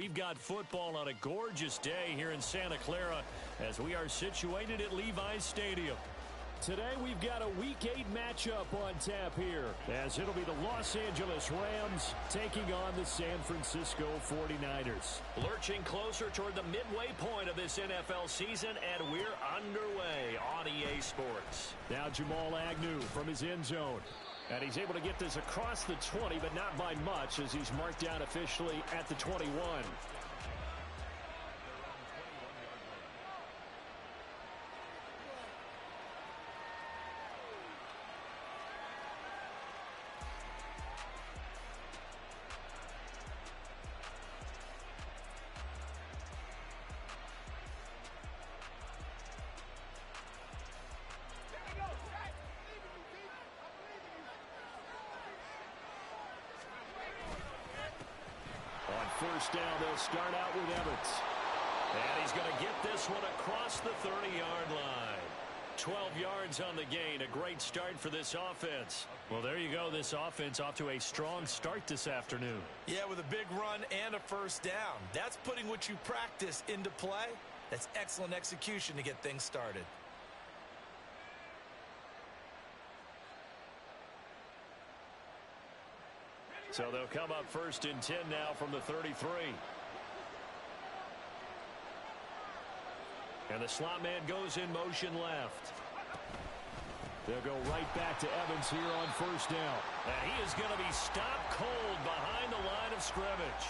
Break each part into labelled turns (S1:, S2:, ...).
S1: we've got football on a gorgeous day here in Santa Clara as we are situated at Levi's Stadium.
S2: Today we've got a Week 8 matchup on tap here, as it'll be the Los Angeles Rams taking on the San Francisco 49ers.
S1: Lurching closer toward the midway point of this NFL season, and we're underway on EA Sports.
S2: Now Jamal Agnew from his end zone. And he's able to get this across the 20, but not by much, as he's marked down officially at the 21. First down, they'll start out with Evans.
S1: And he's going to get this one across the 30-yard line. 12 yards on the gain. A great start for this offense.
S2: Well, there you go. This offense off to a strong start this afternoon.
S3: Yeah, with a big run and a first down. That's putting what you practice into play. That's excellent execution to get things started.
S1: So they'll come up first and 10 now from the 33. And the slot man goes in motion left.
S2: They'll go right back to Evans here on first down.
S1: And he is going to be stopped cold behind the line of scrimmage.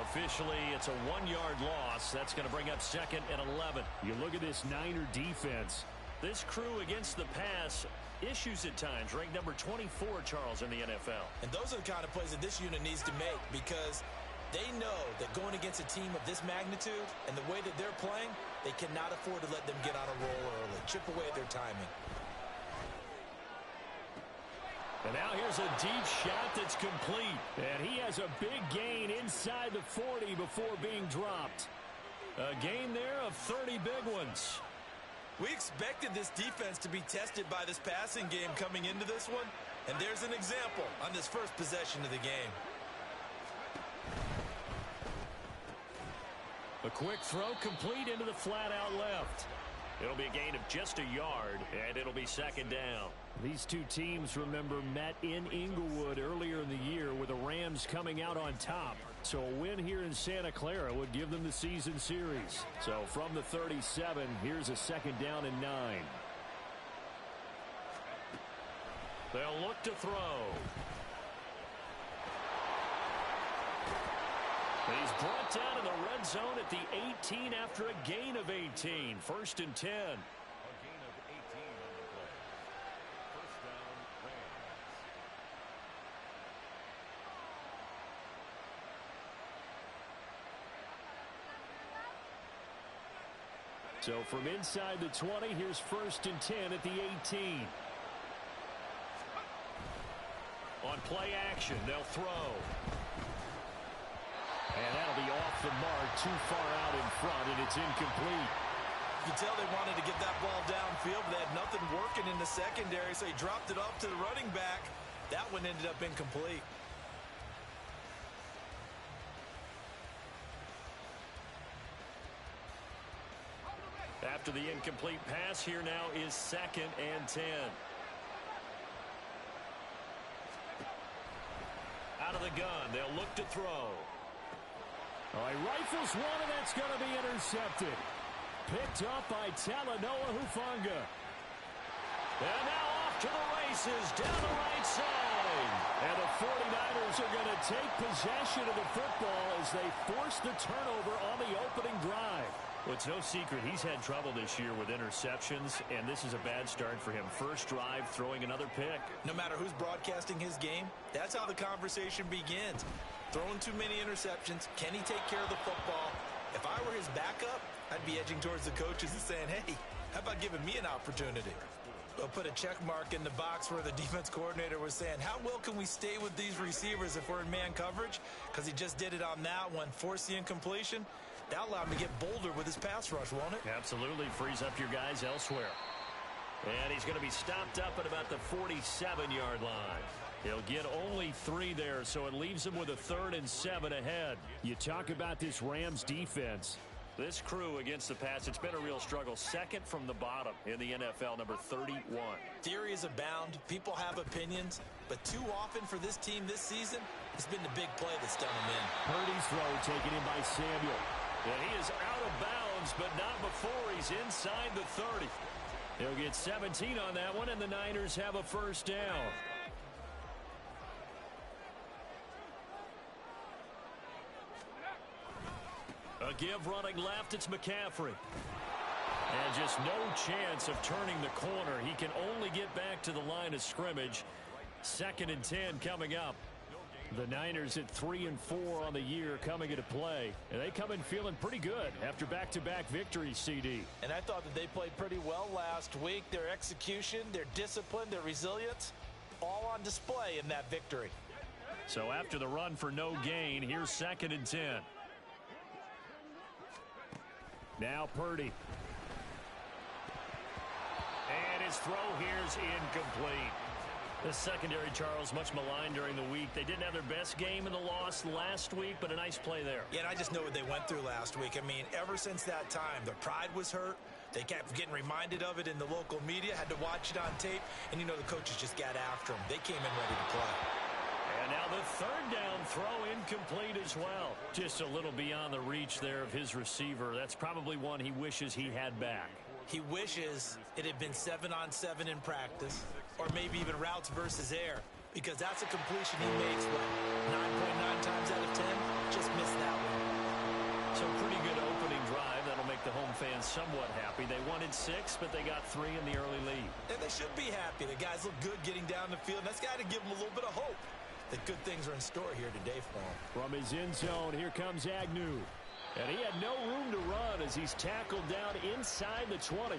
S1: Officially, it's a 1-yard loss. That's going to bring up second and 11.
S2: You look at this Niner defense.
S1: This crew against the pass, issues at times, ranked number 24, Charles, in the NFL.
S3: And those are the kind of plays that this unit needs to make, because they know that going against a team of this magnitude and the way that they're playing, they cannot afford to let them get on a roll early. Chip away at their timing.
S1: And now here's a deep shot that's complete.
S2: And he has a big gain inside the 40 before being dropped.
S1: A gain there of 30 big ones.
S3: We expected this defense to be tested by this passing game coming into this one, and there's an example on this first possession of the game.
S2: A quick throw complete into the flat out left.
S1: It'll be a gain of just a yard, and it'll be second down.
S2: These two teams, remember, met in Inglewood earlier in the year with the Rams coming out on top. So a win here in Santa Clara would give them the season series. So from the 37, here's a second down and 9.
S1: They'll look to throw. He's brought down in the red zone at the 18 after a gain of 18. First and 10.
S2: So from inside the 20, here's first and 10 at the 18.
S1: On play action, they'll throw.
S2: And that'll be off the mark, too far out in front, and it's incomplete.
S3: You can tell they wanted to get that ball downfield, but they had nothing working in the secondary, so he dropped it off to the running back. That one ended up incomplete.
S1: After the incomplete pass, here now is second and 10. Out of the gun, they'll look to throw.
S2: All right, rifles one, and that's going to be intercepted. Picked up by Talanoa Hufanga.
S1: And now off to the races down the right side.
S2: And the 49ers are going to take possession of the football as they force the turnover on the opening drive.
S1: Well, it's no secret he's had trouble this year with interceptions, and this is a bad start for him. First drive, throwing another pick.
S3: No matter who's broadcasting his game, that's how the conversation begins. Throwing too many interceptions, can he take care of the football? If I were his backup, I'd be edging towards the coaches and saying, hey, how about giving me an opportunity? They'll put a check mark in the box where the defense coordinator was saying, how well can we stay with these receivers if we're in man coverage? Because he just did it on that one, forced the incompletion. That'll allow him to get bolder with his pass rush, won't it?
S1: Absolutely. Frees up your guys elsewhere. And he's going to be stopped up at about the 47-yard line.
S2: He'll get only 3 there, so it leaves him with a 3rd and 7 ahead. You talk about this Rams defense.
S1: This crew against the pass, it's been a real struggle. 2nd from the bottom in the NFL, number 31.
S3: Theories abound. People have opinions. But too often for this team this season, it's been the big play that's done them in.
S2: Purdy's throw taken in by Samuel.
S1: And he is out of bounds, but not before he's inside the 30.
S2: He'll get 17 on that one, and the Niners have a 1st down.
S1: A give running left, it's McCaffrey. And just no chance of turning the corner. He can only get back to the line of scrimmage. 2nd and 10 coming up.
S2: The Niners at 3 and 4 on the year coming into play. And they come in feeling pretty good after back-to-back victories, CD.
S3: And I thought that they played pretty well last week. Their execution, their discipline, their resilience, all on display in that victory.
S1: So after the run for no gain, here's 2nd and 10.
S2: Now Purdy.
S1: And his throw here's incomplete. The secondary, Charles, much maligned during the week. They didn't have their best game in the loss last week, but a nice play there.
S3: Yeah, and I just know what they went through last week. I mean, ever since that time, their pride was hurt. They kept getting reminded of it in the local media, had to watch it on tape, and you know the coaches just got after them. They came in ready to play.
S1: And now the 3rd down throw incomplete as well.
S2: Just a little beyond the reach there of his receiver. That's probably one he wishes he had back.
S3: He wishes it had been 7-on-7 in practice, or maybe even routes versus air, because that's a completion he makes, what, 9.9 times out of 10? Just missed that one.
S1: So pretty good opening drive. That'll make the home fans somewhat happy. They wanted 6, but they got 3 in the early lead.
S3: And they should be happy. The guys look good getting down the field. That's got to give them a little bit of hope that good things are in store here today for him.
S2: From his end zone, here comes Agnew. And he had no room to run as he's tackled down inside the 20.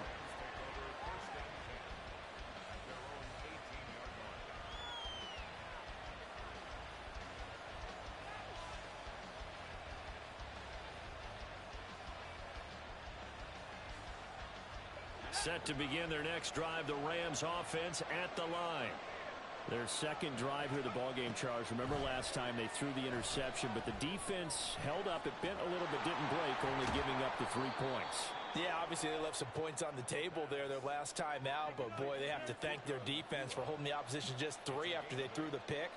S1: Set to begin their next drive, the Rams offense at the line.
S2: Their 2nd drive here, the ballgame, Charles. Remember last time they threw the interception, but the defense held up. It bent a little bit, didn't break, only giving up the 3 points.
S3: Yeah, obviously they left some points on the table there their last time out, but boy, they have to thank their defense for holding the opposition just 3 after they threw the pick.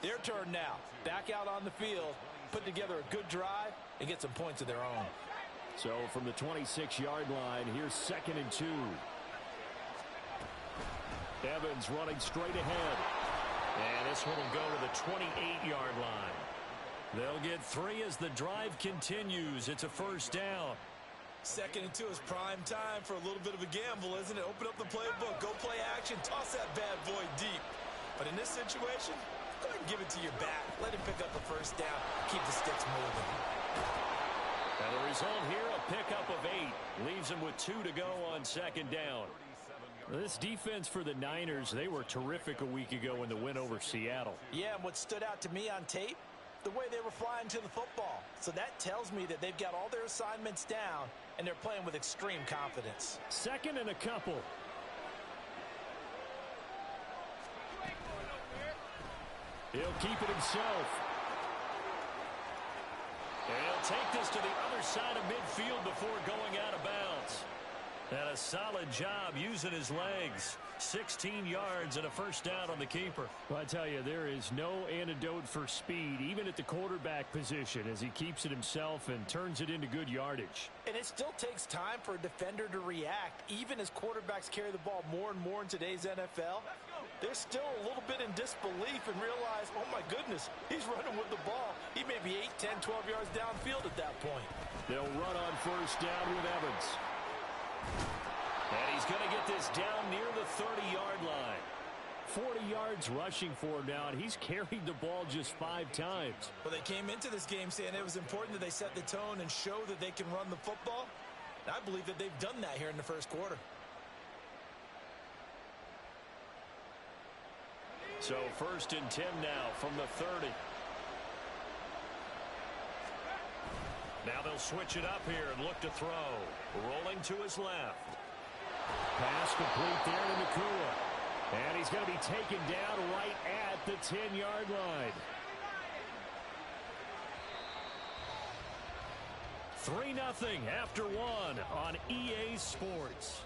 S3: Their turn now. Back out on the field, put together a good drive, and get some points of their own.
S2: So from the 26-yard line, here's 2nd and 2. Evans running straight ahead.
S1: And this one will go to the 28-yard line. They'll get 3 as the drive continues. It's a 1st down.
S3: 2nd and 2 is prime time for a little bit of a gamble, isn't it? Open up the playbook, go play action, toss that bad boy deep. But in this situation, go ahead and give it to your back. Let him pick up a 1st down. Keep the sticks moving.
S1: And the result here, a pickup of 8. Leaves him with 2 to go on 2nd down.
S2: This defense for the Niners, they were terrific a week ago in the win over Seattle.
S3: Yeah, and what stood out to me on tape, the way they were flying to the football. So that tells me that they've got all their assignments down, and they're playing with extreme confidence.
S2: 2nd and a couple. He'll keep it himself.
S1: And he'll take this to the other side of midfield before going out of bounds. And a solid job using his legs. 16 yards and a 1st down on the keeper.
S2: Well, I tell you, there is no antidote for speed, even at the quarterback position, as he keeps it himself and turns it into good yardage.
S3: And it still takes time for a defender to react. Even as quarterbacks carry the ball more and more in today's NFL, they're still a little bit in disbelief and realize, oh my goodness, he's running with the ball. He may be 8, 10, 12 yards downfield at that point.
S2: They'll run on 1st down with Evans.
S1: And he's going to get this down near the 30-yard line.
S2: 40 yards rushing for him now, and he's carried the ball just 5 times.
S3: Well, they came into this game saying it was important that they set the tone and show that they can run the football. And I believe that they've done that here in the 1st quarter.
S1: So 1st and 10 now from the 30. Now they'll switch it up here and look to throw. Rolling to his left.
S2: Pass complete there to Nakua. And he's going to be taken down right at the 10-yard line. 3-0 after one on EA Sports.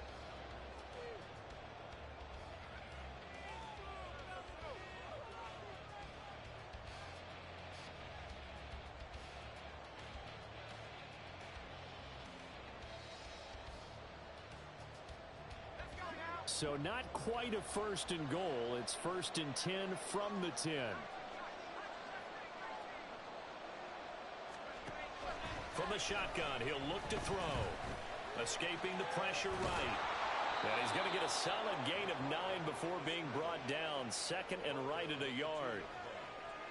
S2: So not quite a first and goal. It's 1st and 10 from the 10.
S1: From the shotgun, he'll look to throw. Escaping the pressure right. And he's going to get a solid gain of 9 before being brought down. 2nd and right at a yard.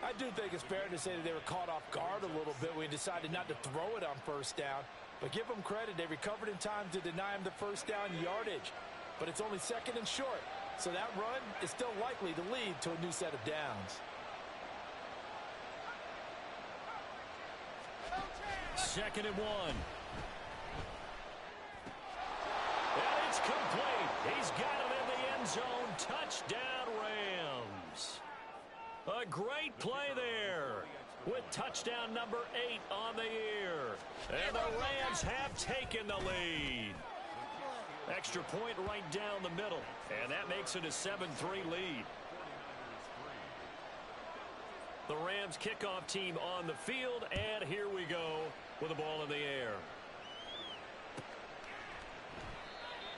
S3: I do think it's fair to say that they were caught off guard a little bit when he decided not to throw it on 1st down. But give them credit. They recovered in time to deny him the 1st down yardage. But it's only 2nd and short. So that run is still likely to lead to a new set of downs.
S1: 2nd and 1. And it's complete. He's got it in the end zone. Touchdown, Rams. A great play there with touchdown number 8 on the year. And the Rams have taken the lead. Extra point right down the middle. And that makes it a 7-3 lead. The Rams kickoff team on the field. And here we go with the ball in the air.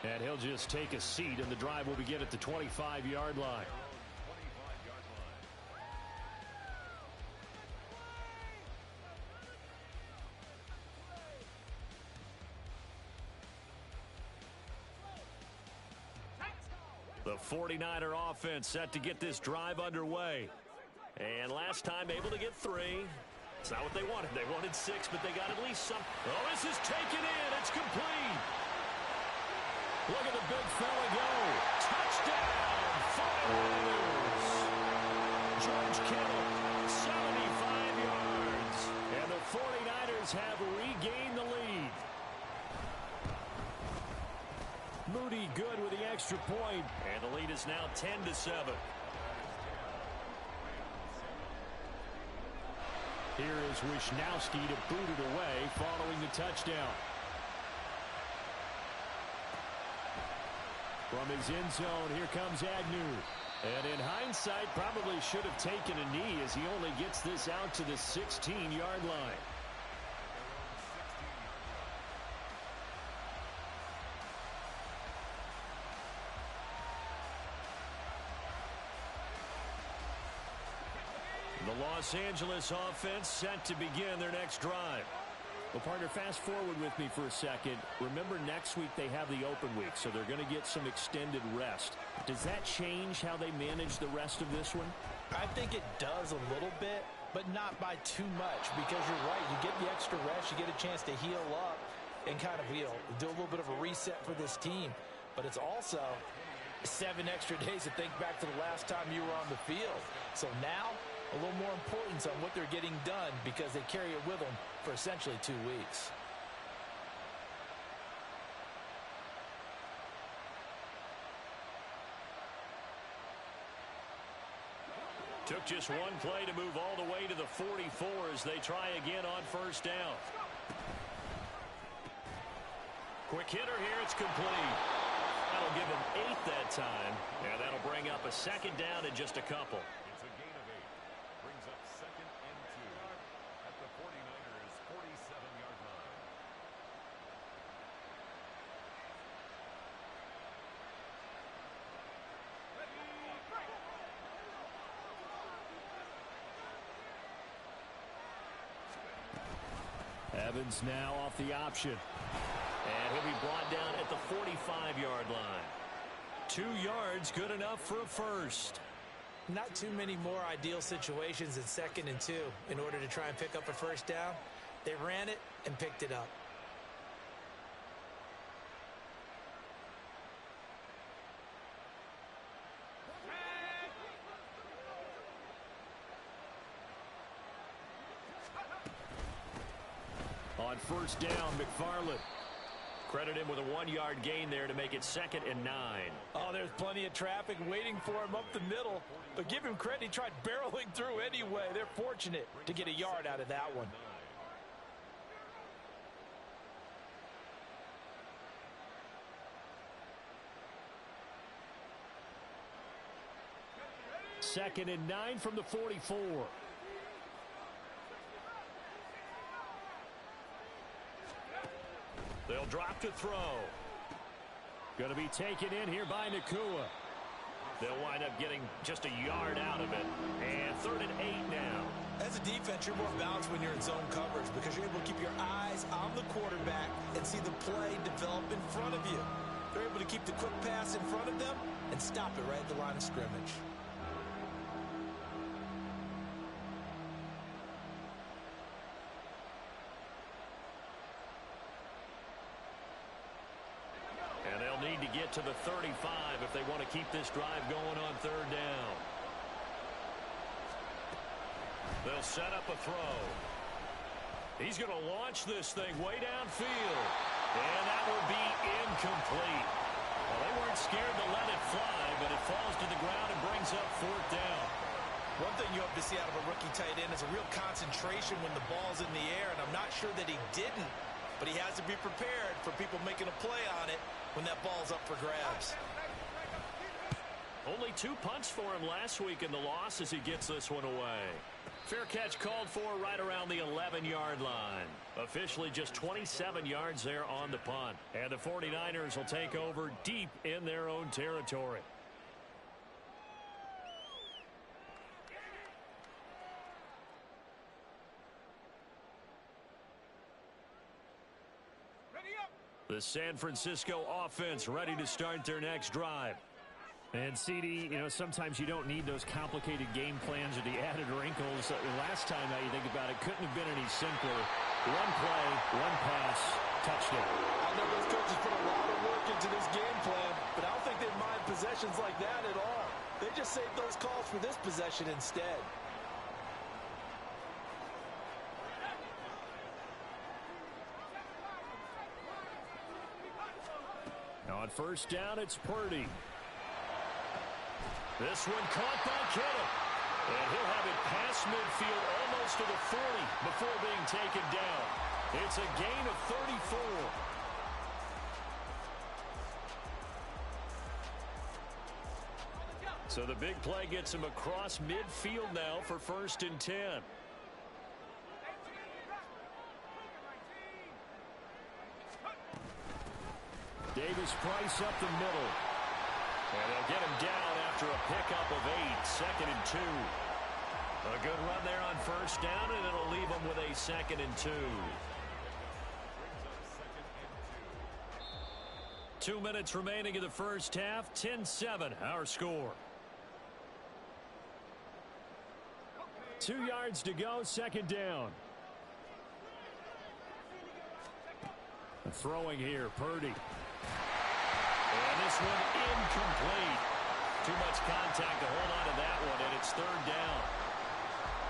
S2: And he'll just take a seat, and the drive will begin at the 25-yard line. The 49er offense set to get this drive underway. And last time able to get 3. It's not what they wanted. They wanted 6, but they got at least some. Oh, this is taken in. It's complete. Look at the big fella go. Touchdown, 49ers. George Kittle, 75 yards. And the 49ers have regained the lead. Moody good with the extra point.
S1: And the lead is now 10-7.
S2: Here is Wisnowski to boot it away following the touchdown. From his end zone, here comes Agnew. And in hindsight, probably should have taken a knee as he only gets this out to the 16-yard line.
S1: The Los Angeles offense set to begin their next drive.
S2: Well, partner, fast forward with me for a second. Remember, next week they have the open week, so they're going to get some extended rest. Does that change how they manage the rest of this one?
S3: I think it does a little bit, but not by too much, because you're right. You get the extra rest. You get a chance to heal up and kind of, do a little bit of a reset for this team. But it's also 7 extra days to think back to the last time you were on the field. So now, a little more importance on what they're getting done because they carry it with them for essentially 2 weeks.
S1: Took just one play to move all the way to the 44 as they try again on 1st down. Quick hitter here. It's complete. That'll give them 8 that time. And that'll bring up a 2nd down and just a couple.
S2: Evans now off the option.
S1: And he'll be brought down at the 45-yard line. 2 yards, good enough for a first.
S3: Not too many more ideal situations in 2nd and 2 in order to try and pick up a 1st down. They ran it and picked it up.
S2: On 1st down, McFarland. Credit him with a 1-yard gain there to make it 2nd and 9.
S3: Oh, there's plenty of traffic waiting for him up the middle. But give him credit, he tried barreling through anyway. They're fortunate to get a yard out of that one.
S2: Second and 9 from the 44. They'll drop to throw. Going to be taken in here by Nakua. They'll wind up getting just a yard out of it. And 3rd and 8 now.
S3: As a defense, you're more balanced when you're in zone coverage because you're able to keep your eyes on the quarterback and see the play develop in front of you. They're able to keep the quick pass in front of them and stop it right at the line of scrimmage.
S2: And they'll need to get to the 35 if they want to keep this drive going on 3rd down. They'll set up a throw. He's going to launch this thing way downfield. And that will be incomplete. Well, they weren't scared to let it fly, but it falls to the ground and brings up 4th down.
S3: One thing you hope to see out of a rookie tight end is a real concentration when the ball's in the air, and I'm not sure that he didn't, but he has to be prepared for people making a play on it when that ball's up for grabs.
S2: Only 2 punts for him last week in the loss as he gets this one away. Fair catch called for right around the 11-yard line. Officially just 27 yards there on the punt. And the 49ers will take over deep in their own territory. The San Francisco offense ready to start their next drive. And CD, you know, sometimes you don't need those complicated game plans or the added wrinkles. Last time, now you think about it, couldn't have been any simpler. 1 play, 1 pass, touchdown.
S3: I know those coaches put a lot of work into this game plan, but I don't think they mind possessions like that at all. They just saved those calls for this possession instead.
S2: On 1st down, it's Purdy. This one caught by Kittle. And he'll have it past midfield almost to the 40 before being taken down. It's a gain of 34. So the big play gets him across midfield now for 1st and 10. Davis-Price up the middle. And they'll get him down after a pickup of 8, 2nd and 2. A good run there on 1st down, and it'll leave them with a 2nd and 2. 2 minutes remaining in the first half. 10-7, our score. 2 yards to go, 2nd down. Throwing here, Purdy. And this one incomplete. Too much contact to hold on to that one, and it's 3rd down.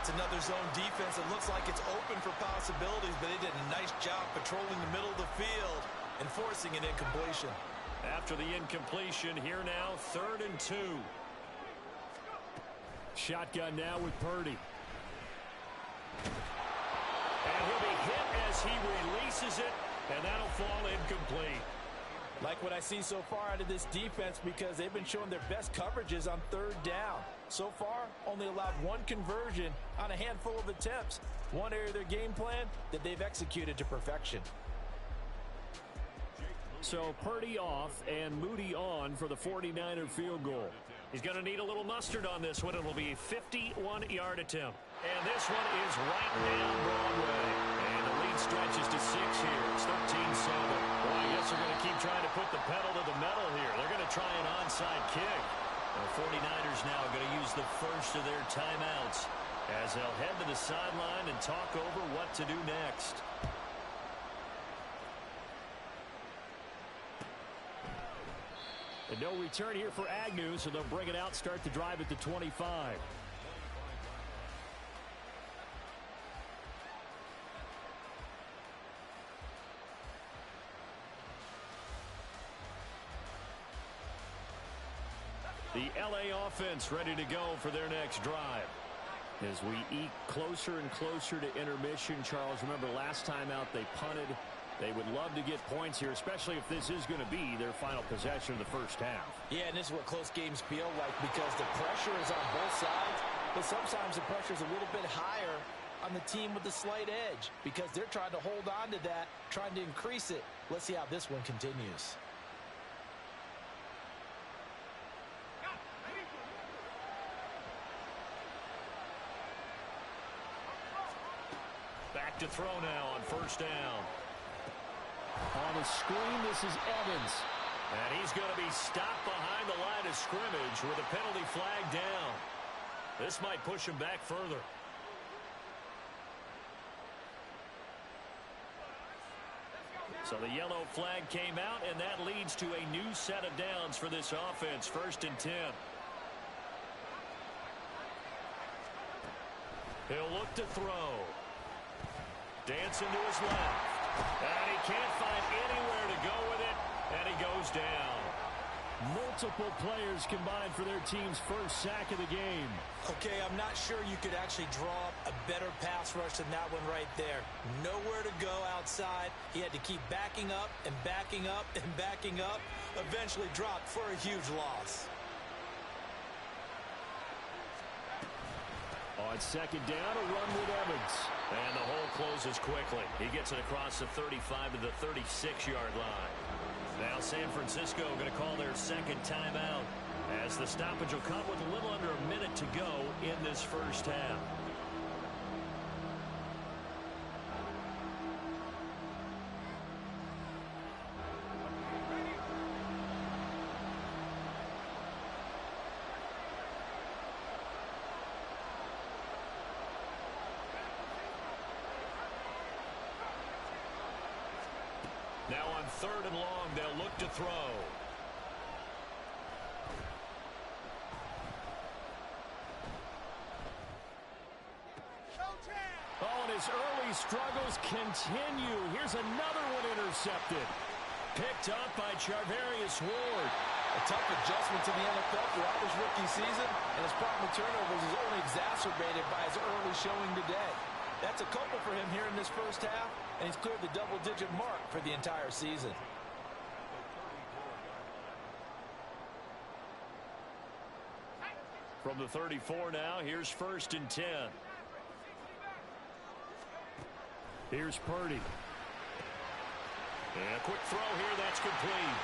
S3: It's another zone defense. It looks like it's open for possibilities, but they did a nice job patrolling the middle of the field and forcing an incompletion.
S2: After the incompletion, here now, 3rd and 2. Shotgun now with Purdy. And he'll be hit as he releases it, and that'll fall incomplete.
S3: Like what I see so far out of this defense because they've been showing their best coverages on 3rd down. So far, only allowed 1 conversion on a handful of attempts. One area of their game plan that they've executed to perfection.
S2: So Purdy off and Moody on for the 49er field goal. He's going to need a little mustard on this one. It will be a 51-yard attempt. And this one is right down Broadway. And the lead stretches to 6 here. It's 13-7. Well, I guess they're going to keep trying to put the pedal to the metal here. They're going to try an onside kick. The 49ers now are going to use the first of their timeouts as they'll head to the sideline and talk over what to do next. And no return here for Agnew, so they'll bring it out, start the drive at the 25.
S1: The LA offense ready to go for their next drive.
S2: As we eke closer and closer to intermission, Charles, remember last time out they punted. They would love to get points here, especially if this is going to be their final possession of the first half.
S3: Yeah, and this is what close games feel like because the pressure is on both sides, but sometimes the pressure is a little bit higher on the team with the slight edge because they're trying to hold on to that, trying to increase it. Let's see how this one continues.
S1: Back to throw now on first down.
S2: On the screen, this is Evans.
S1: And he's going to be stopped behind the line of scrimmage with a penalty flag down. This might push him back further. So the yellow flag came out, and that leads to a new set of downs for this offense. 1st and 10. He'll look to throw. Dancing to his left. And he can't find anywhere to go with it, and he goes down.
S2: Multiple players combined for their team's first sack of the game.
S3: Okay, I'm not sure you could actually draw up a better pass rush than that one right there. Nowhere to go outside. He had to keep backing up and backing up and backing up. Eventually dropped for a huge loss.
S2: On 2nd down, a run with Evans.
S1: And the hole closes quickly. He gets it across the 35 to the 36-yard line. Now San Francisco going to call their 2nd timeout as the stoppage will come with a little under a minute to go in this first half. Now on 3rd and long, they'll look to throw.
S2: Oh, and his early struggles continue. Here's another one intercepted.
S1: Picked up by Charvarius Ward.
S3: A tough adjustment to the NFL throughout his rookie season, and his problem with turnovers is only exacerbated by his early showing today. That's a couple for him here in this first half, and he's cleared the double-digit mark for the entire season.
S1: From the 34 now, here's 1st and 10.
S2: Here's Purdy.
S1: And a quick throw here, that's complete.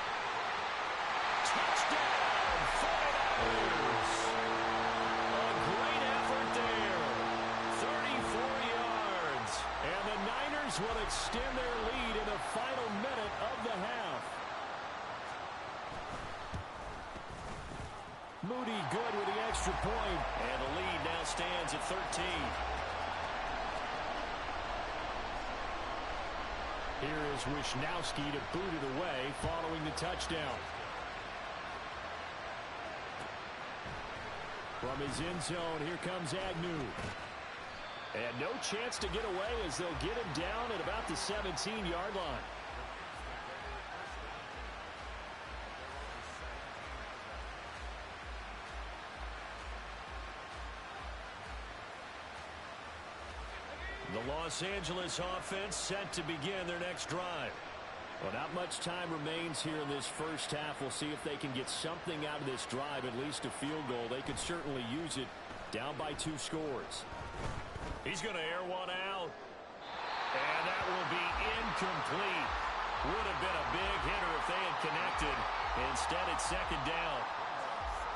S1: Touchdown, 49ers! A great effort there. 34 yards.
S2: And the Niners will extend their lead in the final minute of the half. Moody good with the extra point.
S1: And the lead now stands at 13.
S2: Here is Wisnowski to boot it away following the touchdown. From his end zone, here comes Agnew. And no chance to get away as they'll get him down at about the 17-yard line.
S1: The Los Angeles offense set to begin their next drive.
S2: Well, not much time remains here in this first half. We'll see if they can get something out of this drive, at least a field goal. They could certainly use it down by 2 scores.
S1: He's going to air one out. And that will be incomplete. Would have been a big hitter if they had connected. Instead, it's 2nd down.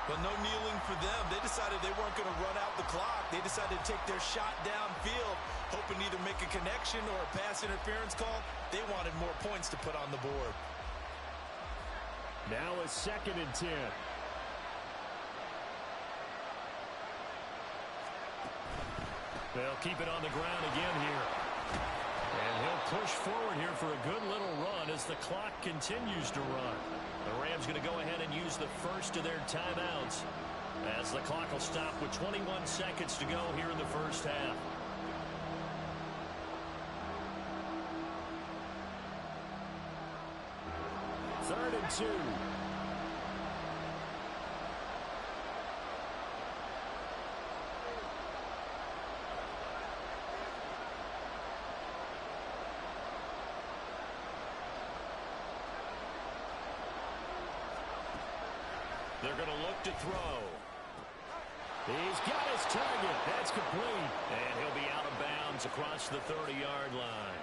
S3: But no kneeling for them. They decided they weren't going to run out the clock. They decided to take their shot downfield, hoping to either make a connection or a pass interference call. They wanted more points to put on the board.
S2: Now a 2nd and 10.
S1: They'll keep it on the ground again here. And he'll push forward here for a good little run as the clock continues to run. The Rams going to go ahead and use the first of their timeouts as the clock will stop with 21 seconds to go here in the first half.
S2: Third and 2.
S1: They're going to look to throw.
S2: He's got his target. That's complete.
S1: And he'll be out of bounds across the 30-yard line.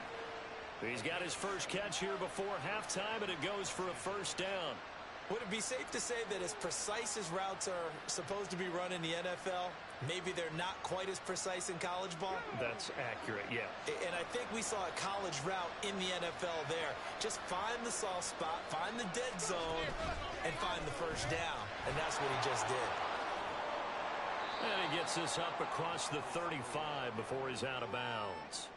S1: He's got his first catch here before halftime, and it goes for a first down.
S3: Would it be safe to say that as precise as routes are supposed to be run in the NFL, maybe they're not quite as precise in college ball?
S1: That's accurate, yeah.
S3: And I think we saw a college route in the NFL there. Just find the soft spot, find the dead zone, and find the first down. And that's what he just did.
S1: And he gets this up across the 35 before he's out of bounds.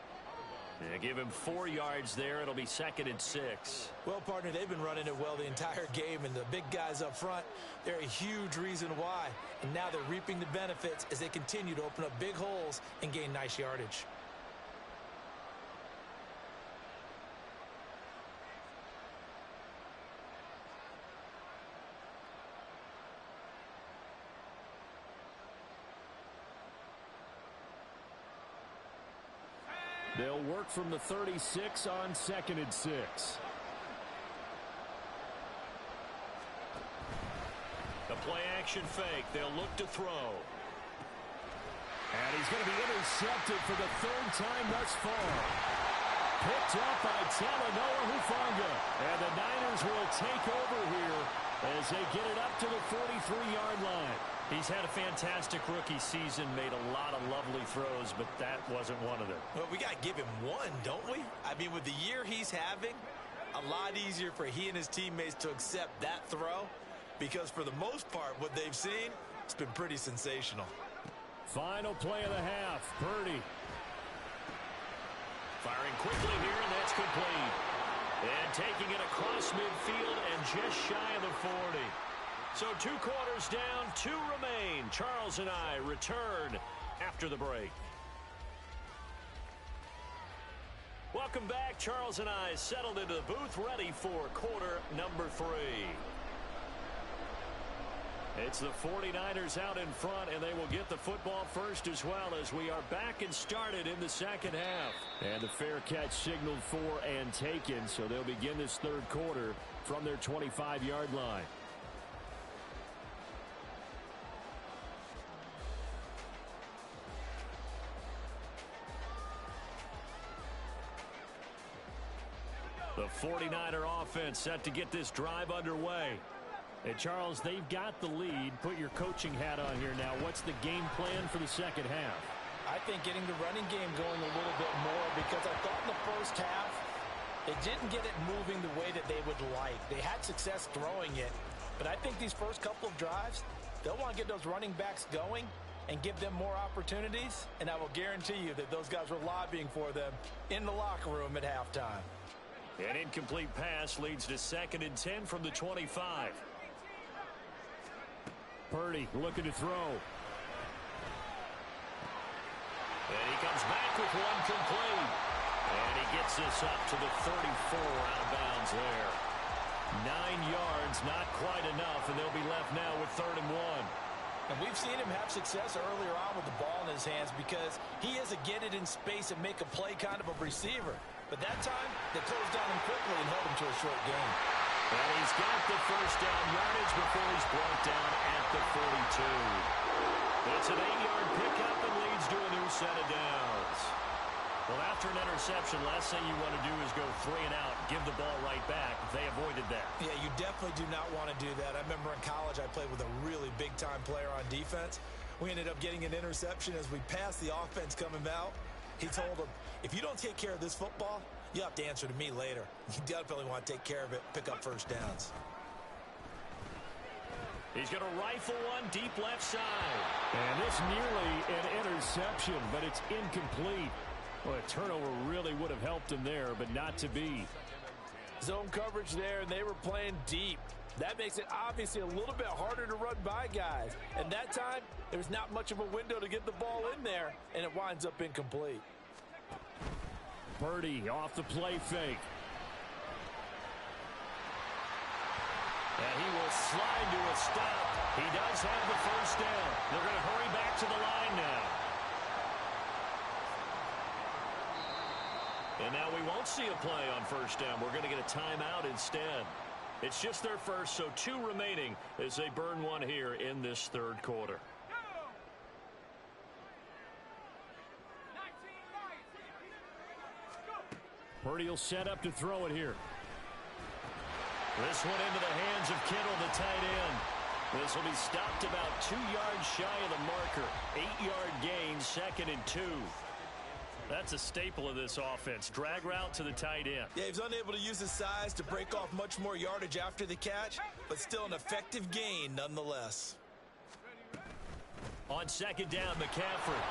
S1: Yeah, give him 4 yards there. It'll be 2nd and 6.
S3: Well, partner, they've been running it well the entire game, and the big guys up front, they're a huge reason why. And now they're reaping the benefits as they continue to open up big holes and gain nice yardage.
S2: They'll work from the 36 on 2nd and 6.
S1: The play-action fake. They'll look to throw.
S2: And he's going to be intercepted for the 3rd time thus far. Picked up by Talanoa Hufanga. And the Niners will take over here as they get it up to the 43-yard line.
S1: He's had a fantastic rookie season, made a lot of lovely throws, but that wasn't one of them.
S3: Well, we got to give him one, don't we? I mean, with the year he's having, a lot easier for he and his teammates to accept that throw, because for the most part, what they've seen, it's been pretty sensational.
S2: Final play of the half, Purdy.
S1: Firing quickly here, and that's complete. And taking it across midfield and just shy of the 40. So 2 quarters down, 2 remain. Charles and I return after the break. Welcome back. Charles and I settled into the booth, ready for quarter number 3. It's the 49ers out in front, and they will get the football first as well as we are back and started in the second half.
S2: And a fair catch signaled for and taken, so they'll begin this 3rd quarter from their 25-yard line.
S1: The 49er offense set to get this drive underway.
S2: And Charles, they've got the lead. Put your coaching hat on here now. What's the game plan for the second half?
S3: I think getting the running game going a little bit more, because I thought in the first half they didn't get it moving the way that they would like. They had success throwing it, but I think these first couple of drives, they'll want to get those running backs going and give them more opportunities, and I will guarantee you that those guys were lobbying for them in the locker room at halftime.
S1: An incomplete pass leads to 2nd and 10 from the 25.
S2: Purdy looking to throw.
S1: And he comes back with one complete. And he gets this up to the 34, out of bounds there. 9 yards, not quite enough, and they'll be left now with 3rd and 1.
S3: And we've seen him have success earlier on with the ball in his hands because he is a get it in space and make a play kind of a receiver. But that time, they closed down him quickly and held him to a short gain.
S1: And he's got the first down yardage before he's brought down at the 42. It's an 8-yard pickup and leads to a new set of downs. Well, after an interception, last thing you want to do is go 3 and out, give the ball right back. They avoided that.
S3: Yeah, you definitely do not want to do that. I remember in college I played with a really big-time player on defense. We ended up getting an interception as we passed the offense coming out. He told him, if you don't take care of this football, you have to answer to me later. You definitely want to take care of it, pick up first downs.
S1: He's going to rifle one deep left side.
S2: And it's nearly an interception, but it's incomplete. Well, a turnover really would have helped him there, but not to be.
S3: Zone coverage there, and they were playing deep. That makes it obviously a little bit harder to run by guys. And that time, there was not much of a window to get the ball in there, and it winds up incomplete.
S2: Purdy off the play fake.
S1: And he will slide to a stop. He does have the first down. They're going to hurry back to the line now. And now we won't see a play on first down. We're going to get a timeout instead. It's just their first, so 2 remaining as they burn one here in this third quarter.
S2: Purdy will set up to throw it here.
S1: This one into the hands of Kittle, the tight end. This will be stopped about 2 yards shy of the marker. 8-yard gain, 2nd and 2. That's a staple of this offense. Drag route to the tight end.
S3: Yeah, he's unable to use his size to break off much more yardage after the catch, but still an effective gain nonetheless.
S1: On 2nd down, McCaffrey.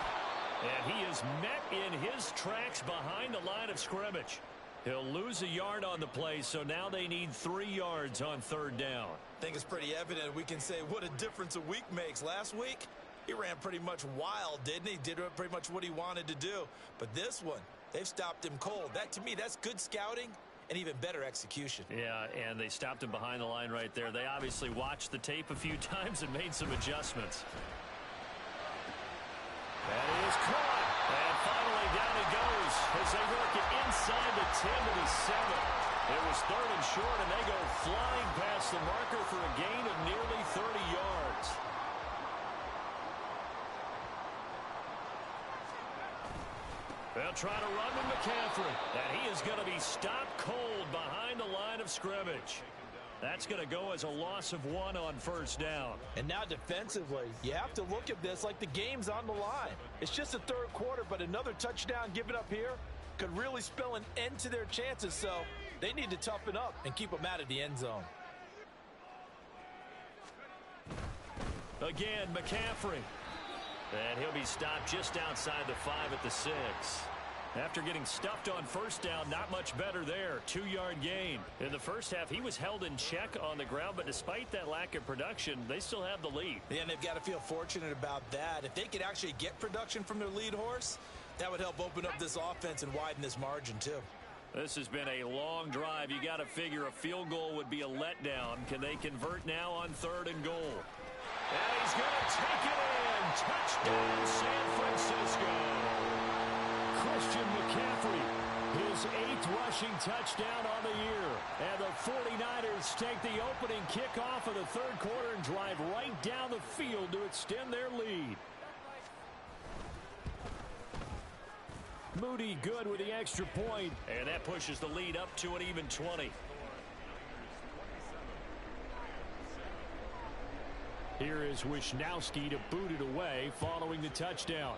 S1: And he is met in his tracks behind the line of scrimmage. He'll lose a yard on the play, so now they need 3 yards on 3rd down.
S3: I think it's pretty evident we can say what a difference a week makes. Last week, he ran pretty much wild, didn't he? Did pretty much what he wanted to do. But this one, they've stopped him cold. That, to me, that's good scouting and even better execution.
S1: Yeah, and they stopped him behind the line right there. They obviously watched the tape a few times and made some adjustments.
S2: That is caught.
S1: And finally down he goes as they work it inside the 10 to the 7. It was 3rd and short, and they go flying past the marker for a gain of nearly 30 yards. They'll try to run with McCaffrey, and he is going to be stopped cold behind the line of scrimmage. That's going to go as a loss of 1 on 1st down.
S3: And now defensively, you have to look at this like the game's on the line. It's just a 3rd quarter, but another touchdown given up here could really spell an end to their chances, so they need to toughen up and keep them out of the end zone.
S1: Again, McCaffrey. And he'll be stopped just outside the 5 at the 6. After getting stuffed on 1st down, not much better there. 2-yard gain. In the first half, he was held in check on the ground, but despite that lack of production, they still have the lead.
S3: Yeah, and they've got to feel fortunate about that. If they could actually get production from their lead horse, that would help open up this offense and widen this margin, too.
S1: This has been a long drive. You got to figure a field goal would be a letdown. Can they convert now on 3rd and goal? And he's going to take it in. Touchdown, San Francisco.
S2: Christian McCaffrey, his 8th rushing touchdown on the year. And the 49ers take the opening kickoff of the 3rd quarter and drive right down the field to extend their lead. Moody good with the extra point.
S1: And that pushes the lead up to an even 20.
S2: Here is Wisnowski to boot it away following the touchdown.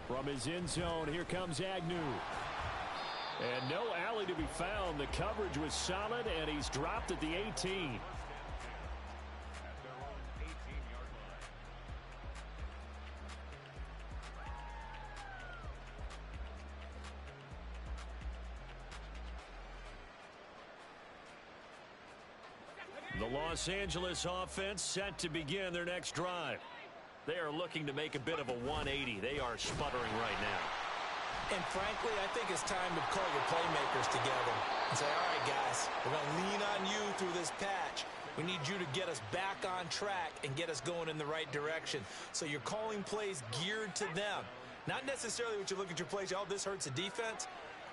S2: From his end zone, here comes Agnew. And no alley to be found. The coverage was solid, and he's dropped at the 18.
S1: The Los Angeles offense set to begin their next drive. They are looking to make a bit of a 180. They are sputtering right now.
S3: And frankly, I think it's time to call your playmakers together and say, all right, guys, we're going to lean on you through this patch. We need you to get us back on track and get us going in the right direction. So you're calling plays geared to them. Not necessarily what you look at your plays, oh, this hurts the defense.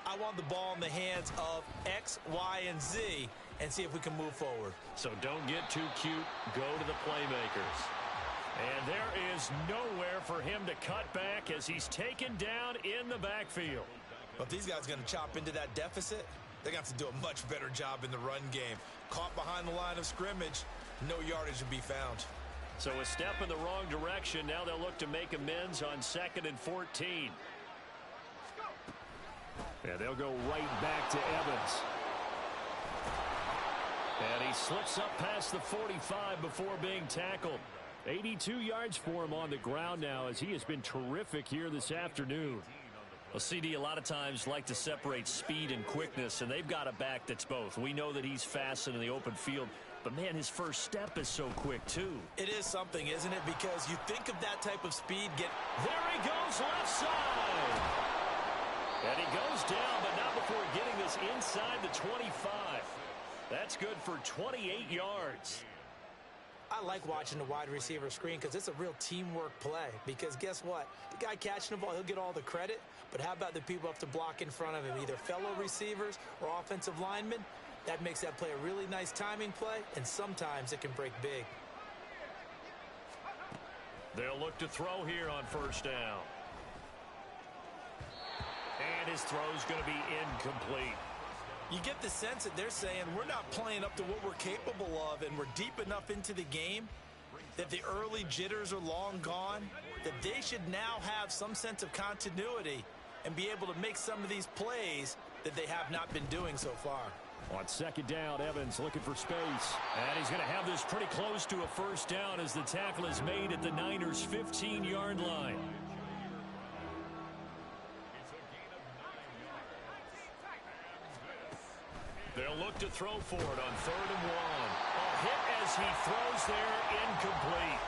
S3: I want the ball in the hands of X, Y, and Z and see if we can move forward.
S1: So don't get too cute. Go to the playmakers. And there is nowhere for him to cut back as he's taken down in the backfield.
S3: But if these guys are going to chop into that deficit, they're going to have to do a much better job in the run game. Caught behind the line of scrimmage, no yardage to be found.
S1: So a step in the wrong direction. Now they'll look to make amends on 2nd and 14.
S2: And they'll go right back to Evans.
S1: And he slips up past the 45 before being tackled.
S2: 82 yards for him on the ground now as he has been terrific here this afternoon.
S1: Well, CD a lot of times like to separate speed and quickness, and they've got a back that's both. We know that he's fast in the open field, but, man, his first step is so quick, too.
S3: It is something, isn't it? Because you think of that type of speed.
S1: There he goes, left side. And he goes down, but not before getting this inside the 25. That's good for 28 yards.
S3: I like watching the wide receiver screen because it's a real teamwork play. Because guess what? The guy catching the ball, he'll get all the credit. But how about the people up to block in front of him, either fellow receivers or offensive linemen? That makes that play a really nice timing play, and sometimes it can break big.
S1: They'll look to throw here on first down. And his throw's going to be incomplete.
S3: You get the sense that they're saying we're not playing up to what we're capable of, and we're deep enough into the game that the early jitters are long gone, that they should now have some sense of continuity and be able to make some of these plays that they have not been doing so far.
S2: On second down, Evans looking for space.
S1: And he's going to have this pretty close to a first down as the tackle is made at the Niners' 15-yard line. They'll look to throw for it on 3rd and 1. A hit as he throws there, incomplete.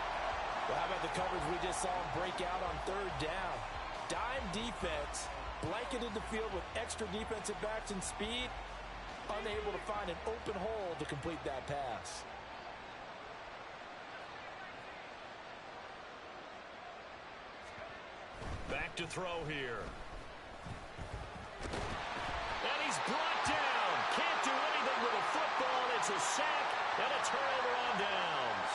S3: Well, how about the coverage we just saw him break out on 3rd down? Dime defense, blanketed the field with extra defensive backs and speed, unable to find an open hole to complete that pass.
S1: Back to throw here. And he's brought down. Can't do anything with a football. It's a sack and a turnover on downs.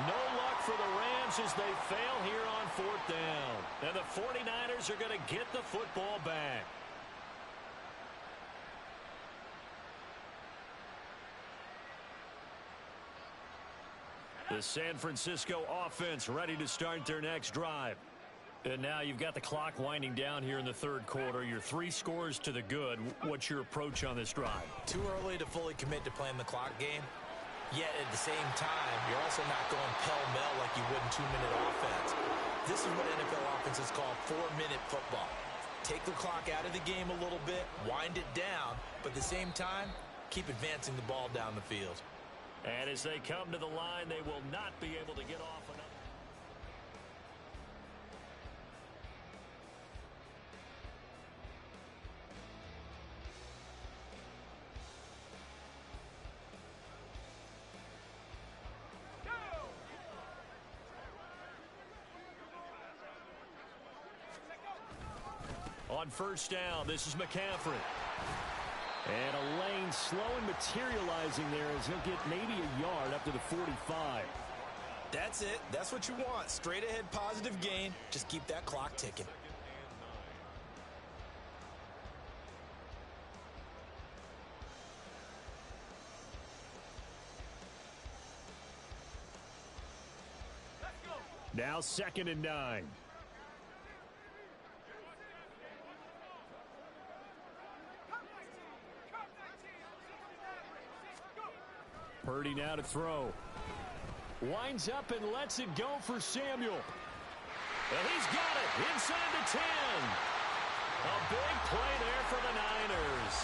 S1: No luck for the Rams as they fail here on 4th down. And the 49ers are going to get the football back. The San Francisco offense ready to start their next drive. And now you've got the clock winding down here in the 3rd quarter. Your 3 scores to the good. What's your approach on this drive?
S3: Too early to fully commit to playing the clock game. Yet at the same time, you're also not going pell-mell like you would in 2-minute offense. This is what NFL offenses call 4-minute football. Take the clock out of the game a little bit, wind it down, but at the same time, keep advancing the ball down the field.
S1: And as they come to the line, they will not be able to get off enough. On first down, this is McCaffrey.
S2: And a lane slow and materializing there as he'll get maybe a yard up to the 45.
S3: That's it. That's what you want. Straight ahead positive gain. Just keep that clock ticking.
S2: Now 2nd and 9. Purdy now to throw. Winds up and lets it go for Samuel.
S1: And he's got it inside the 10. A big play there for the Niners.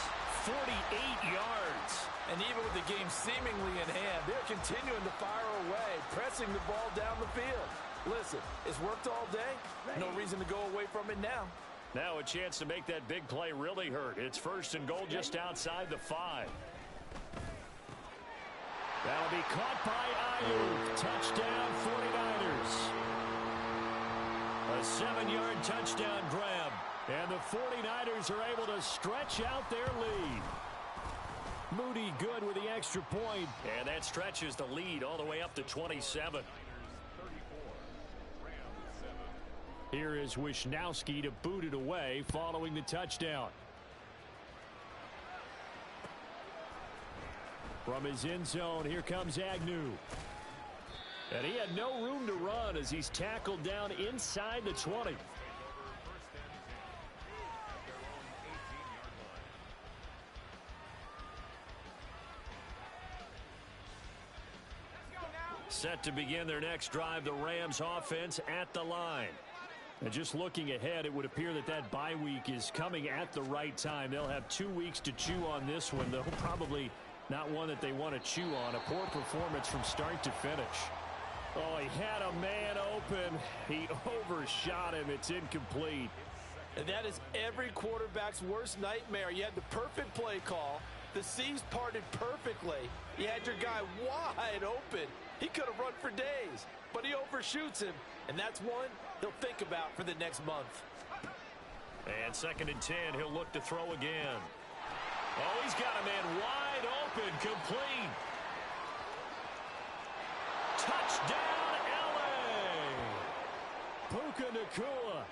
S1: 48 yards.
S3: And even with the game seemingly in hand, they're continuing to fire away, pressing the ball down the field. Listen, it's worked all day. No reason to go away from it now.
S1: Now a chance to make that big play really hurt. It's 1st and goal just outside the 5.
S2: That'll be caught by Ayuk. Touchdown 49ers.
S1: A 7-yard touchdown grab.
S2: And the 49ers are able to stretch out their lead. Moody good with the extra point.
S1: And that stretches the lead all the way up to 27.
S2: Here is Wisnowski to boot it away following the touchdown. From his end zone, here comes Agnew. And he had no room to run as he's tackled down inside the 20.
S1: Set to begin their next drive, the Rams offense at the line.
S2: And just looking ahead, it would appear that that bye week is coming at the right time. They'll have 2 weeks to chew on this one, though probably not one that they want to chew on. A poor performance from start to finish. Oh, he had a man open. He overshot him. It's incomplete.
S4: And that is every quarterback's worst nightmare. You had the perfect play call. The seams parted perfectly. You had your guy wide open, He could have run for days, but he overshoots him, and that's one he'll think about for the next month.
S1: And 2nd and 10, he'll look to throw again. Oh, he's got a man wide open, complete. Touchdown, L.A. Puka Nacua,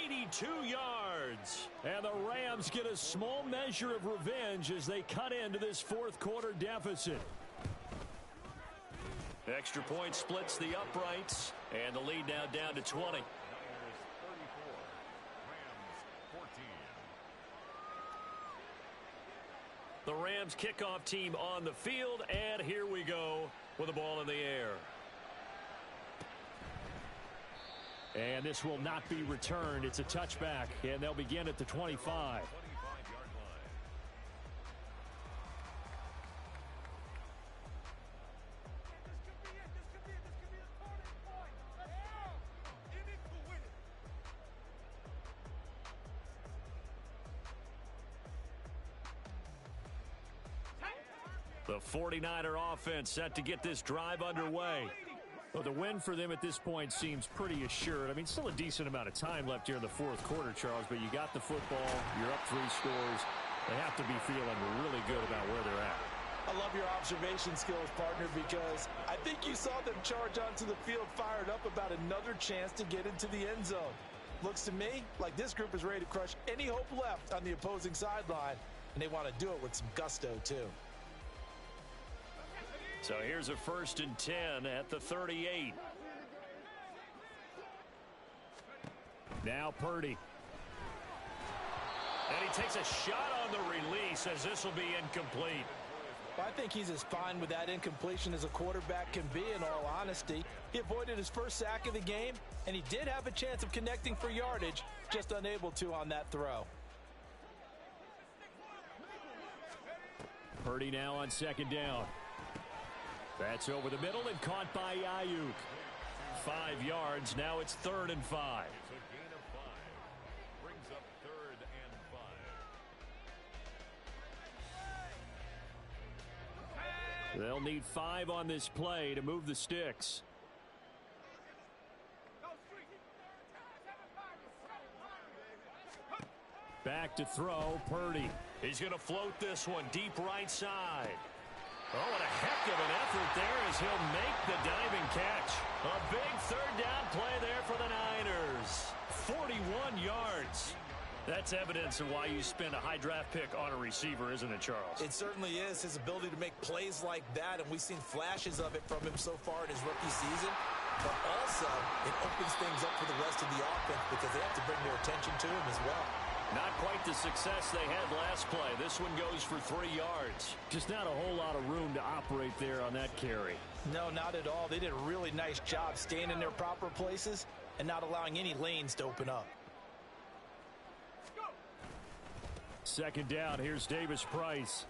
S1: 82 yards. And the Rams get a small measure of revenge as they cut into this 4th quarter deficit. Extra point splits the uprights, and the lead now down to 20. The Rams kickoff team on the field, and here we go with the ball in the air.
S2: And this will not be returned. It's a touchback, and they'll begin at the 25.
S1: The 49er offense set to get this drive underway.
S2: Well, the win for them at this point seems pretty assured. I mean, still a decent amount of time left here in the 4th quarter, Charles, but you got the football. You're up 3 scores. They have to be feeling really good about where they're at.
S4: I love your observation skills, partner, because I think you saw them charge onto the field fired up about another chance to get into the end zone. Looks to me like this group is ready to crush any hope left on the opposing sideline, and they want to do it with some gusto, too.
S1: So here's a 1st and 10 at the 38.
S2: Now Purdy.
S1: And he takes a shot on the release as this will be incomplete.
S4: Well, I think he's as fine with that incompletion as a quarterback can be, in all honesty. He avoided his first sack of the game, and he did have a chance of connecting for yardage, just unable to on that throw.
S2: Purdy now on 2nd down. That's over the middle and caught by Ayuk.
S1: 5 yards. Now it's 3rd and 5.
S5: Brings up 3rd and 5.
S2: They'll need 5 on this play to move the sticks. Back to throw, Purdy.
S1: He's going to float this one deep right side. Oh, what a heck of an effort there as he'll make the diving catch. A big 3rd down play there for the Niners. 41 yards. That's evidence of why you spend a high draft pick on a receiver, isn't it, Charles?
S3: It certainly is. His ability to make plays like that, and we've seen flashes of it from him so far in his rookie season. But also, it opens things up for the rest of the offense because they have to bring more attention to him as well.
S1: Not quite the success they had last play. This one goes for 3 yards.
S2: Just not a whole lot of room to operate there on that carry.
S4: No, not at all. They did a really nice job staying in their proper places and not allowing any lanes to open up.
S2: 2nd down. Here's Davis Price.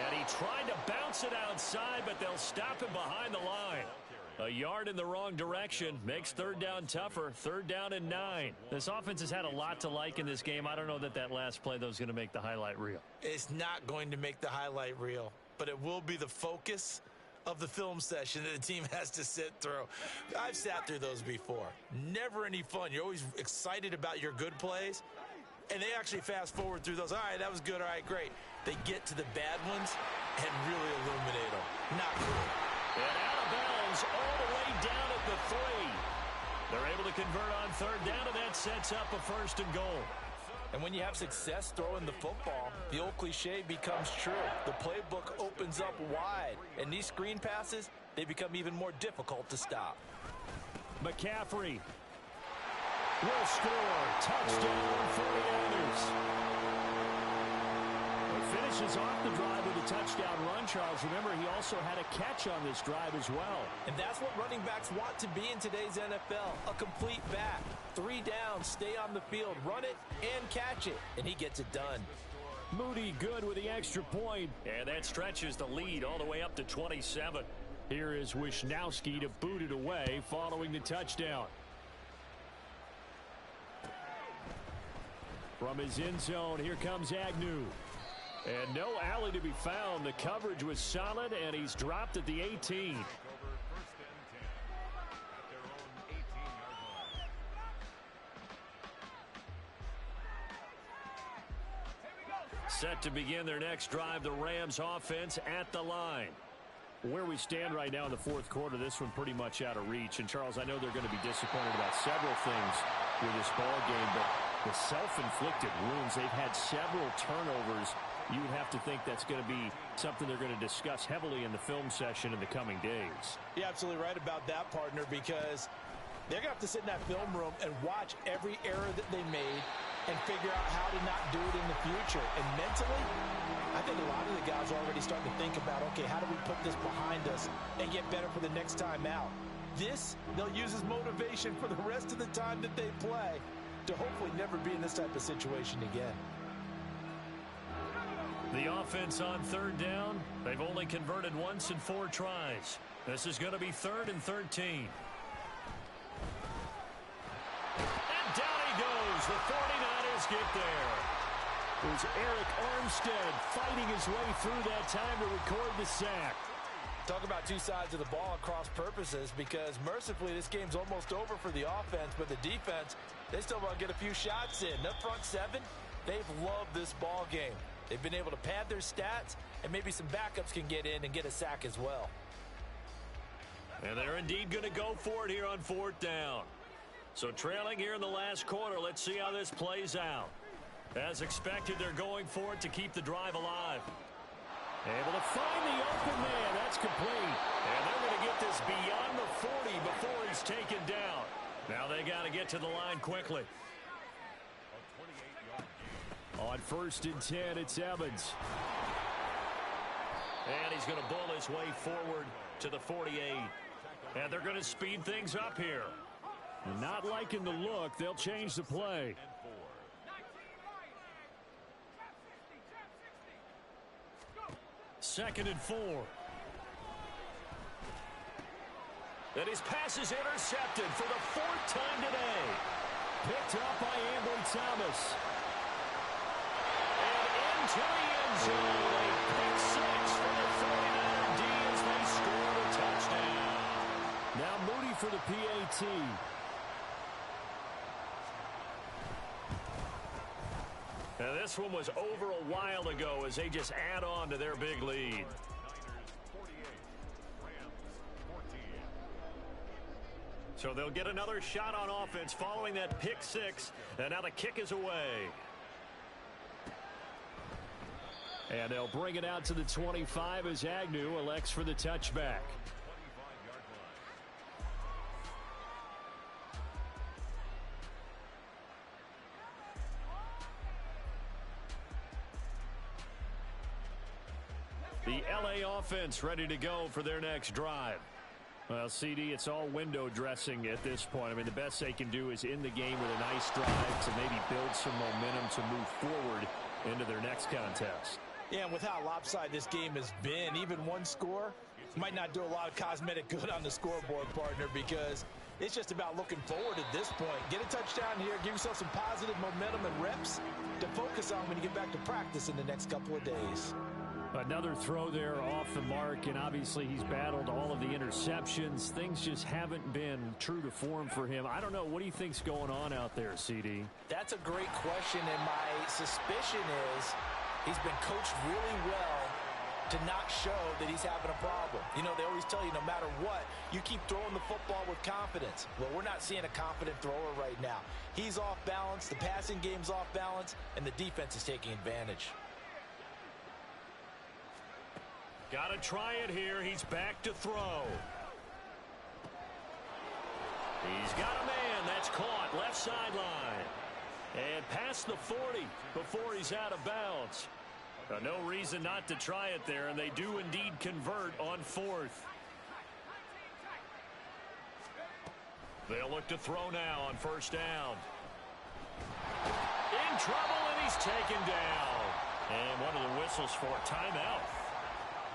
S1: And he tried to bounce it outside, but they'll stop him behind the line. A yard in the wrong direction makes 3rd down tougher. 3rd down and 9. This offense has had a lot to like in this game. I don't know that last play, though, is going to make the highlight reel.
S3: It's not going to make the highlight reel, but it will be the focus of the film session that the team has to sit through. I've sat through those before. Never any fun. You're always excited about your good plays, and they actually fast forward through those. All right, that was good. All right, great. They get to the bad ones and really illuminate them. Not cool.
S1: And out of bounds all the way down at the 3. They're able to convert on 3rd down, and that sets up a 1st and goal.
S4: And when you have success throwing the football, the old cliche becomes true. The playbook opens up wide, and these screen passes, they become even more difficult to stop.
S2: McCaffrey will score. Touchdown 49ers. Finishes off the drive with a touchdown run, Charles. Remember, he also had a catch on this drive as well.
S4: And that's what running backs want to be in today's NFL, a complete back. 3 downs, stay on the field, run it, and catch it. And he gets it done.
S2: Moody good with the extra point.
S1: And that stretches the lead all the way up to 27.
S2: Here is Wisnowski to boot it away following the touchdown. From his end zone, here comes Agnew. And no alley to be found. The coverage was solid, and he's dropped at the 18. Set to begin their next drive, the Rams offense at the line. Where we stand right now in the fourth quarter, this one pretty much out of reach. And, Charles, I know they're going to be disappointed about several things with this ball game, but the self-inflicted wounds, they've had several turnovers. You would have to think that's going to be something they're going to discuss heavily in the film session in the coming days.
S4: You're absolutely right about that, partner, because they're going to have to sit in that film room and watch every error that they made and figure out how to not do it in the future. And mentally, I think a lot of the guys are already starting to think about, okay, how do we put this behind us and get better for the next time out? This, they'll use as motivation for the rest of the time that they play to hopefully never be in this type of situation again.
S1: The offense on third down, they've only converted once in 4 tries. This is going to be 3rd and 13. And down he goes. The 49ers get there.
S2: It was Eric Armstead fighting his way through that time to record the sack.
S4: Talk about two sides of the ball at cross purposes, because mercifully this game's almost over for the offense, but the defense, they still want to get a few shots in. That front 7, they've loved this ball game. They've been able to pad their stats, and maybe some backups can get in and get a sack as well.
S1: And they're indeed going to go for it here on 4th down. So trailing here in the last quarter, let's see how this plays out. As expected, they're going for it to keep the drive alive.
S2: Able to find the open man. That's complete.
S1: And they're going to get this beyond the 40 before he's taken down. Now they got to get to the line quickly.
S2: On 1st and 10, it's Evans.
S1: And he's going to bull his way forward to the 48. And they're going to speed things up here.
S2: Not liking the look. They'll change the play.
S1: 2nd and 4. And his pass is intercepted for the 4th time today.
S2: Picked up by Ambry Thomas.
S1: And into the end zone. A pick 6 for the 49 D as they score the touchdown.
S2: Now Moody for the PAT.
S1: Now this one was over a while ago as they just add on to their big lead. So they'll get another shot on offense following that pick 6. And now the kick is away.
S2: And they'll bring it out to the 25 as Agnew elects for the touchback.
S1: The LA offense ready to go for their next drive.
S2: Well, CD, it's all window dressing at this point. I mean, the best they can do is in the game with a nice drive to maybe build some momentum to move forward into their next contest.
S4: Yeah, and with how lopsided this game has been, even one score might not do a lot of cosmetic good on the scoreboard, partner, because it's just about looking forward at this point. Get a touchdown here, give yourself some positive momentum and reps to focus on when you get back to practice in the next couple of days.
S2: Another throw there off the mark, and obviously he's battled all of the interceptions. Things just haven't been true to form for him. I don't know. What do you think's going on out there, CD?
S4: That's a great question, and my suspicion is he's been coached really well to not show that he's having a problem. You know, they always tell you no matter what, you keep throwing the football with confidence. Well, we're not seeing a confident thrower right now. He's off balance, the passing game's off balance, and the defense is taking advantage.
S1: Got to try it here. He's back to throw. He's got a man. That's caught. Left sideline. And past the 40 before he's out of bounds. No reason not to try it there, and they do indeed convert on 4th. They'll look to throw now on 1st down. In trouble, and he's taken down. And one of the whistles for a timeout.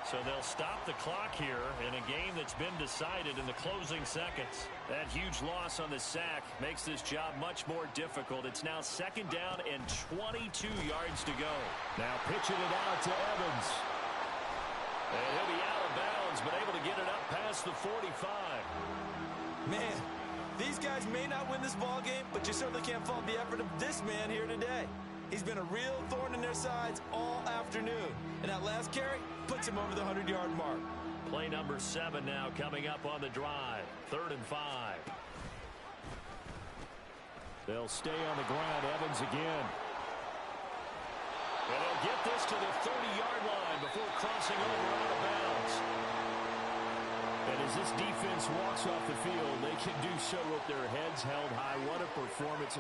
S1: So they'll stop the clock here in a game that's been decided in the closing seconds. That huge loss on the sack makes this job much more difficult. It's now 2nd down and 22 yards to go.
S2: Now pitching it out to Evans.
S1: And he'll be out of bounds, but able to get it up past the 45.
S3: Man, these guys may not win this ball game, but you certainly can't fault the effort of this man here today. He's been a real thorn in their sides all afternoon. And that last carry puts him over the 100-yard mark.
S1: Play number 7 now coming up on the drive. 3rd and 5.
S2: They'll stay on the ground. Evans again.
S1: And they'll get this to the 30-yard line before crossing over out of bounds.
S2: And as this defense walks off the field, they can do so with their heads held high. What a performance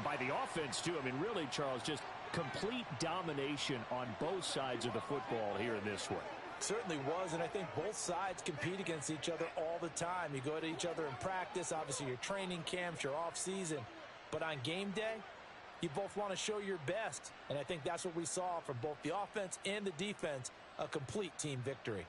S2: by the offense, too. I mean, really, Charles, just complete domination on both sides of the football here in this one.
S4: Certainly was, and I think both sides compete against each other all the time. You go to each other in practice, obviously your training camps, your off-season. But on game day, you both want to show your best. And I think that's what we saw from both the offense and the defense, a complete team victory.